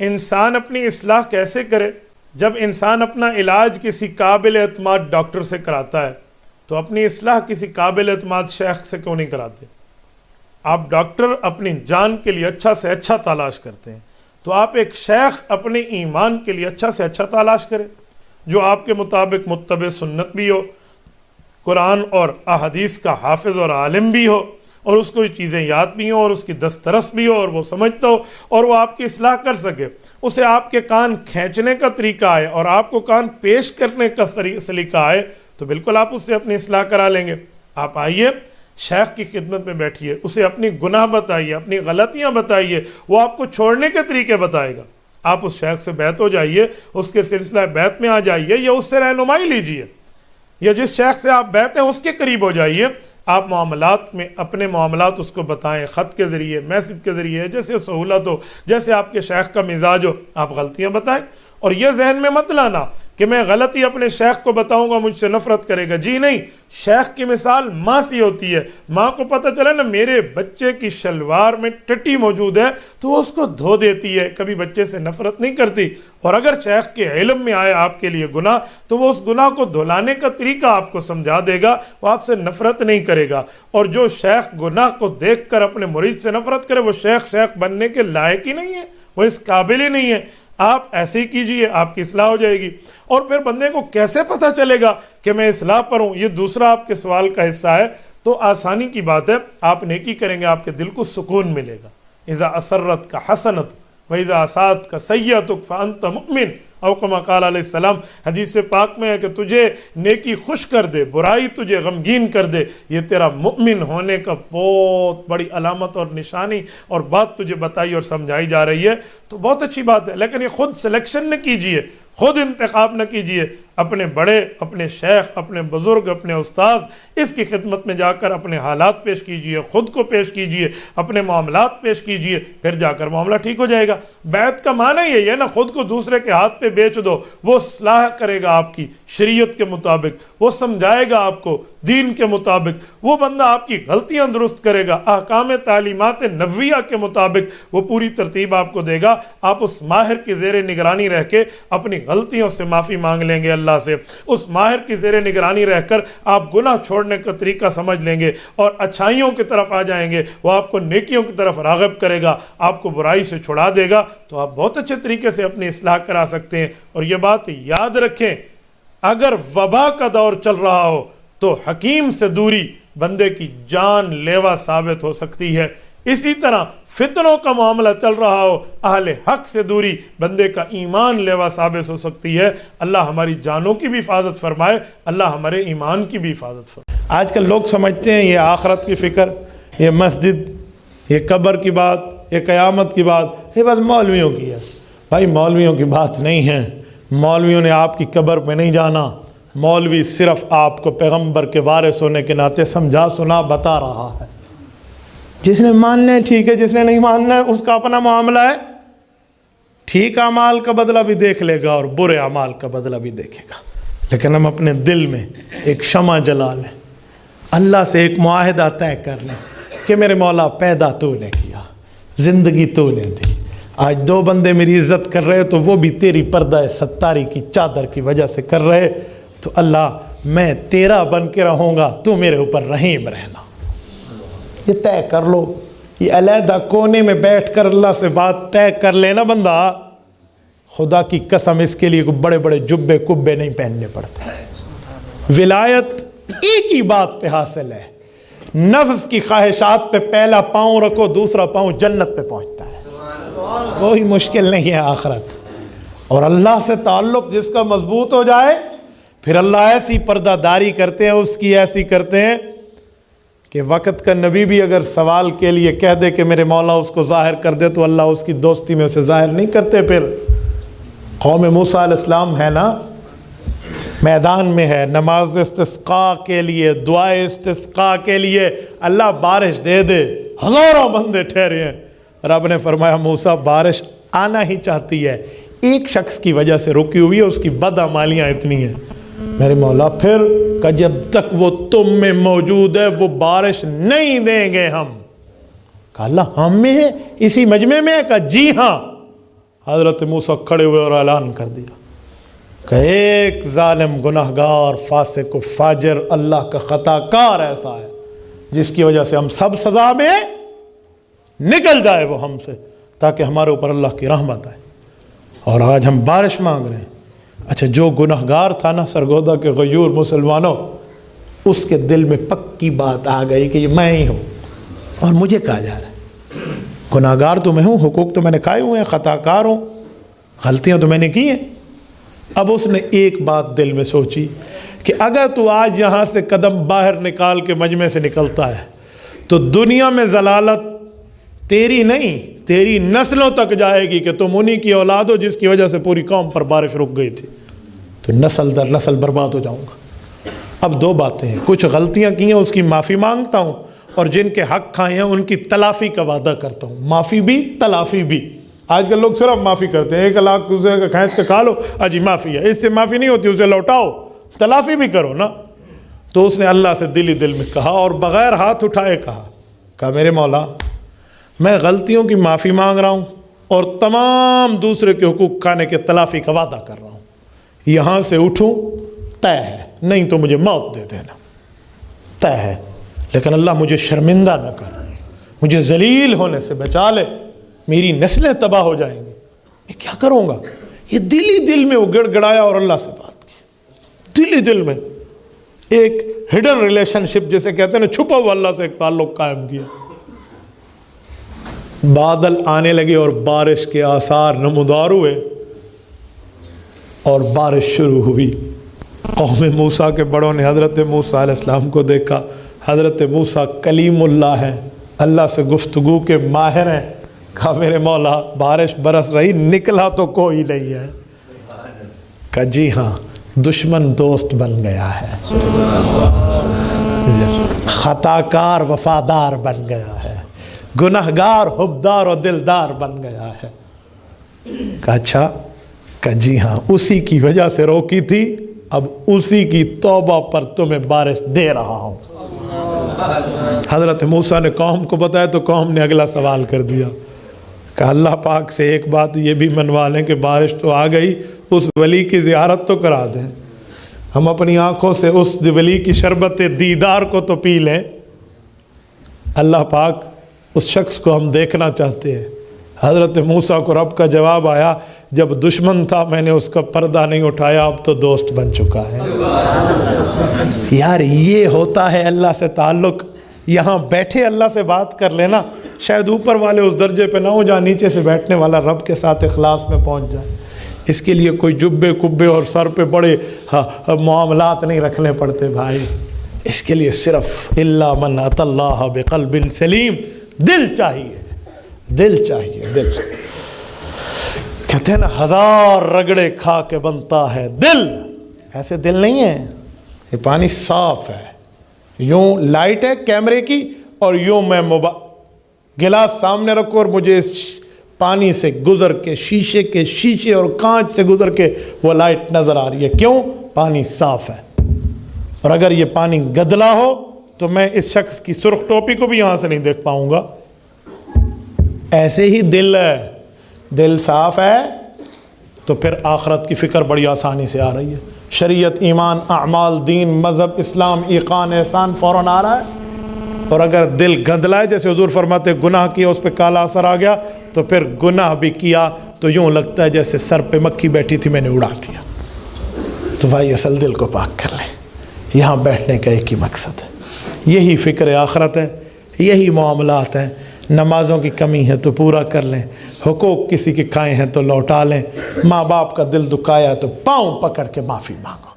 انسان اپنی اصلاح کیسے کرے؟ جب انسان اپنا علاج کسی قابل اعتماد ڈاکٹر سے کراتا ہے تو اپنی اصلاح کسی قابل اعتماد شیخ سے کیوں نہیں کراتے؟ آپ ڈاکٹر اپنی جان کے لیے اچھا سے اچھا تلاش کرتے ہیں، تو آپ ایک شیخ اپنے ایمان کے لیے اچھا سے اچھا تلاش کریں، جو آپ کے مطابق متبع سنت بھی ہو، قرآن اور احادیث کا حافظ اور عالم بھی ہو، اور اس کو یہ چیزیں یاد بھی ہوں اور اس کی دسترس بھی ہو اور وہ سمجھتا ہو اور وہ آپ کی اصلاح کر سکے، اسے آپ کے کان کھینچنے کا طریقہ آئے اور آپ کو کان پیش کرنے کا سلیقہ آئے تو بالکل آپ اس سے اپنی اصلاح کرا لیں گے۔ آپ آئیے، شیخ کی خدمت میں بیٹھیے، اسے اپنی گناہ بتائیے، اپنی غلطیاں بتائیے، وہ آپ کو چھوڑنے کے طریقے بتائے گا۔ آپ اس شیخ سے بیعت ہو جائیے، اس کے سلسلہ بیعت میں آ جائیے یا اس سے رہنمائی لیجیے، یا جس شیخ سے آپ بیعت ہیں اس کے قریب ہو جائیے۔ آپ معاملات میں اپنے معاملات اس کو بتائیں، خط کے ذریعے، میسج کے ذریعے، جیسے سہولت ہو، جیسے آپ کے شیخ کا مزاج ہو، آپ غلطیاں بتائیں۔ اور یہ ذہن میں مت لانا کہ میں غلطی اپنے شیخ کو بتاؤں گا مجھ سے نفرت کرے گا، جی نہیں۔ شیخ کی مثال ماں سی ہوتی ہے، ماں کو پتہ چلے نا میرے بچے کی شلوار میں ٹٹی موجود ہے تو وہ اس کو دھو دیتی ہے، کبھی بچے سے نفرت نہیں کرتی۔ اور اگر شیخ کے علم میں آئے آپ کے لیے گناہ تو وہ اس گناہ کو دھلانے کا طریقہ آپ کو سمجھا دے گا، وہ آپ سے نفرت نہیں کرے گا۔ اور جو شیخ گناہ کو دیکھ کر اپنے مرید سے نفرت کرے وہ شیخ بننے کے لائق ہی نہیں ہے، وہ اس قابل ہی نہیں ہے۔ آپ ایسے ہی کیجئے، آپ کی اصلاح ہو جائے گی۔ اور پھر بندے کو کیسے پتہ چلے گا کہ میں اصلاح پر ہوں؟ یہ دوسرا آپ کے سوال کا حصہ ہے، تو آسانی کی بات ہے، آپ نیکی کریں گے آپ کے دل کو سکون ملے گا۔ اذا اسرت کا حسنت وَإِذَا أَسَاءَتْ سَيِّئَةٌ فَأَنْتَ مُؤْمِنٌ، او کما قال علیہ السلام۔ حدیث پاک میں ہے کہ تجھے نیکی خوش کر دے، برائی تجھے غمگین کر دے، یہ تیرا مؤمن ہونے کا بہت بڑی علامت اور نشانی اور بات تجھے بتائی اور سمجھائی جا رہی ہے، تو بہت اچھی بات ہے۔ لیکن یہ خود سلیکشن نہ کیجئے، خود انتخاب نہ کیجئے، اپنے بڑے، اپنے شیخ، اپنے بزرگ، اپنے استاذ، اس کی خدمت میں جا کر اپنے حالات پیش کیجئے، خود کو پیش کیجئے، اپنے معاملات پیش کیجئے، پھر جا کر معاملہ ٹھیک ہو جائے گا۔ بیعت کا معنی یہی ہے نا، خود کو دوسرے کے ہاتھ پہ بیچ دو، وہ اصلاح کرے گا آپ کی شریعت کے مطابق، وہ سمجھائے گا آپ کو دین کے مطابق، وہ بندہ آپ کی غلطیاں درست کرے گا، احکام تعلیمات نبویہ کے مطابق وہ پوری ترتیب آپ کو دے گا۔ آپ اس ماہر کی زیر نگرانی رہ کے اپنی غلطیوں سے معافی مانگ لیں گے اللہ سے، اس ماہر کی زیر نگرانی رہ کر آپ گناہ چھوڑنے کا طریقہ سمجھ لیں گے اور اچھائیوں کی طرف آ جائیں گے، وہ آپ کو نیکیوں کی طرف راغب کرے گا، آپ کو برائی سے چھڑا دے گا، تو آپ بہت اچھے طریقے سے اپنی اصلاح کرا سکتے ہیں۔ اور یہ بات یاد رکھیں، اگر وبا کا دور چل رہا ہو تو حکیم سے دوری بندے کی جان لیوا ثابت ہو سکتی ہے، اسی طرح فتنوں کا معاملہ چل رہا ہو، اہل حق سے دوری بندے کا ایمان لیوا ثابت ہو سکتی ہے۔ اللہ ہماری جانوں کی بھی حفاظت فرمائے، اللہ ہمارے ایمان کی بھی حفاظت فرمائے۔ آج کل لوگ سمجھتے ہیں یہ آخرت کی فکر، یہ مسجد، یہ قبر کی بات، یہ قیامت کی بات، یہ بس مولویوں کی ہے۔ بھائی مولویوں کی بات نہیں ہے، مولویوں نے آپ کی قبر پہ نہیں جانا، مولوی صرف آپ کو پیغمبر کے وارث ہونے کے ناطے سمجھا سنا بتا رہا ہے۔ جس نے ماننا ہے ٹھیک ہے، جس نے نہیں ماننا ہے اس کا اپنا معاملہ ہے، ٹھیک اعمال کا بدلہ بھی دیکھ لے گا اور برے اعمال کا بدلہ بھی دیکھے گا۔ لیکن ہم اپنے دل میں ایک شمع جلا لیں، اللہ سے ایک معاہدہ طے کر لیں کہ میرے مولا پیدا تو نے کیا، زندگی تو نے دی، آج دو بندے میری عزت کر رہے تو وہ بھی تیری پردہ ستاری کی چادر کی وجہ سے کر رہے، تو اللہ میں تیرا بن کے رہوں گا، تو میرے اوپر رحیم رہنا۔ یہ طے کر لو، یہ علیحدہ کونے میں بیٹھ کر اللہ سے بات طے کر لینا بندہ، خدا کی قسم اس کے لیے بڑے بڑے جبے کبے نہیں پہننے پڑتے۔ ولایت ایک ہی بات پہ حاصل ہے، نفس کی خواہشات پہ پہلا پاؤں رکھو، دوسرا پاؤں جنت پہ پہنچتا ہے، کوئی مشکل نہیں ہے آخرت۔ اور اللہ سے تعلق جس کا مضبوط ہو جائے پھر اللہ ایسی پردہ داری کرتے ہیں، اس کی ایسی کرتے ہیں کہ وقت کا نبی بھی اگر سوال کے لیے کہہ دے کہ میرے مولا اس کو ظاہر کر دے تو اللہ اس کی دوستی میں اسے ظاہر نہیں کرتے۔ پھر قوم موسیٰ علیہ السلام ہے نا، میدان میں ہے، نماز استسقاء کے لیے، دعائے استسقاء کے لیے اللہ بارش دے دے، ہزاروں بندے ٹھہرے ہیں، رب نے فرمایا موسیٰ بارش آنا ہی چاہتی ہے، ایک شخص کی وجہ سے رکی ہوئی ہے، اس کی بدعمالیاں اتنی ہیں۔ میرے مولا پھر کہ جب تک وہ تم میں موجود ہے وہ بارش نہیں دیں گے ہم۔ کہا اللہ ہم میں ہے، اسی مجمع میں ہے؟ کہا جی ہاں۔ حضرت موسیٰ کھڑے ہوئے اور اعلان کر دیا کہ ایک ظالم گناہگار فاسق و فاجر اللہ کا خطا کار ایسا ہے جس کی وجہ سے ہم سب سزا میں نکل جائے وہ ہم سے، تاکہ ہمارے اوپر اللہ کی رحمت آئے۔ اور آج ہم بارش مانگ رہے ہیں۔ اچھا، جو گناہگار تھا نا سرگودا کے غیور مسلمانوں، اس کے دل میں پکی بات آ گئی کہ یہ میں ہی ہوں اور مجھے کہا جا رہا ہے گناہگار تو میں ہوں، حقوق تو میں نے کھائے ہوئے ہیں، خطا کار ہوں، غلطیاں تو میں نے کی ہیں۔ اب اس نے ایک بات دل میں سوچی کہ اگر تو آج یہاں سے قدم باہر نکال کے مجمع سے نکلتا ہے تو دنیا میں ضلالت تیری نہیں، تیری نسلوں تک جائے گی کہ تم انہی کی اولاد ہو جس کی وجہ سے پوری قوم پر بارش رک گئی تھی، تو نسل در نسل برباد ہو جاؤں گا۔ اب دو باتیں ہیں، کچھ غلطیاں کی ہیں اس کی معافی مانگتا ہوں، اور جن کے حق کھائے ہیں ان کی تلافی کا وعدہ کرتا ہوں، معافی بھی تلافی بھی۔ آج کل لوگ صرف معافی کرتے ہیں، 1 لاکھ دوسرے کا کھینچ کے کھا لو، اجی معافی ہے، اس سے معافی نہیں ہوتی، اسے لوٹاؤ، تلافی بھی کرو نا۔ تو اس نے اللہ سے دل ہی دل میں کہا اور بغیر ہاتھ اٹھائے کہا میرے مولا، میں غلطیوں کی معافی مانگ رہا ہوں اور تمام دوسرے کے حقوق کھانے کے تلافی کا وعدہ کر رہا ہوں، یہاں سے اٹھوں طے ہے، نہیں تو مجھے موت دے دینا، طے ہے، لیکن اللہ مجھے شرمندہ نہ کر، مجھے ذلیل ہونے سے بچا لے، میری نسلیں تباہ ہو جائیں گی، میں کیا کروں گا؟ یہ دل ہی دل میں وہ گڑ گڑایا اور اللہ سے بات کی، دل ہی دل میں ایک ہڈن ریلیشن شپ جسے کہتے ہیں نا، چھپا ہوا اللہ سے ایک تعلق قائم کیا۔ بادل آنے لگے اور بارش کے آثار نمودار ہوئے اور بارش شروع ہوئی۔ قوم موسیٰ کے بڑوں نے حضرت موسیٰ علیہ السلام کو دیکھا، حضرت موسیٰ کلیم اللہ ہیں، اللہ سے گفتگو کے ماہر ہیں، کہا میرے مولا بارش برس رہی، نکلا تو کوئی نہیں ہے، کہا جی ہاں دشمن دوست بن گیا ہے، خطا کار وفادار بن گیا ہے، گناہگار حبدار و دلدار بن گیا ہے۔ کہا اچھا، کہا جی ہاں اسی کی وجہ سے روکی تھی، اب اسی کی توبہ پر تمہیں بارش دے رہا ہوں۔ حضرت موسیٰ نے قوم کو بتایا تو قوم نے اگلا سوال کر دیا، کہا اللہ پاک سے ایک بات یہ بھی منوا لیں کہ بارش تو آ گئی، اس ولی کی زیارت تو کرا دیں، ہم اپنی آنکھوں سے اس ولی کی شربت دیدار کو تو پی لیں۔ اللہ پاک اس شخص کو ہم دیکھنا چاہتے ہیں۔ حضرت موسیٰ کو رب کا جواب آیا، جب دشمن تھا میں نے اس کا پردہ نہیں اٹھایا، اب تو دوست بن چکا ہے۔ یار یہ ہوتا ہے اللہ سے تعلق، یہاں بیٹھے اللہ سے بات کر لینا، شاید اوپر والے اس درجے پہ نہ ہو جہاں نیچے سے بیٹھنے والا رب کے ساتھ اخلاص میں پہنچ جائے۔ اس کے لیے کوئی جبے کبے اور سر پہ بڑے معاملات نہیں رکھنے پڑتے بھائی، اس کے لیے صرف الا من اتى اللہ بقلب سلیم، دل چاہیے، دل چاہیے، دل۔ کہتے ہیں نا 1000 رگڑے کھا کے بنتا ہے دل، ایسے دل نہیں ہے، یہ پانی صاف ہے، یوں لائٹ ہے کیمرے کی اور یوں میں گلاس سامنے رکھو اور مجھے اس پانی سے گزر کے شیشے اور کانچ سے گزر کے وہ لائٹ نظر آ رہی ہے، کیوں؟ پانی صاف ہے۔ اور اگر یہ پانی گدلا ہو تو میں اس شخص کی سرخ ٹوپی کو بھی یہاں سے نہیں دیکھ پاؤں گا۔ ایسے ہی دل ہے، دل صاف ہے تو پھر آخرت کی فکر بڑی آسانی سے آ رہی ہے، شریعت، ایمان، اعمال، دین، مذہب، اسلام، ایقان، احسان فوراً آ رہا ہے۔ اور اگر دل گندلا ہے، جیسے حضور فرماتے گناہ کیا اس پہ کالا اثر آ گیا، تو پھر گناہ بھی کیا تو یوں لگتا ہے جیسے سر پہ مکھی بیٹھی تھی میں نے اڑا دیا۔ تو بھائی اصل دل کو پاک کر لیں، یہاں بیٹھنے کا ایک ہی مقصد ہے، یہی فکر آخرت ہے، یہی معاملات ہیں۔ نمازوں کی کمی ہے تو پورا کر لیں، حقوق کسی کے کھائے ہیں تو لوٹا لیں، ماں باپ کا دل دکھایا تو پاؤں پکڑ کے معافی مانگو۔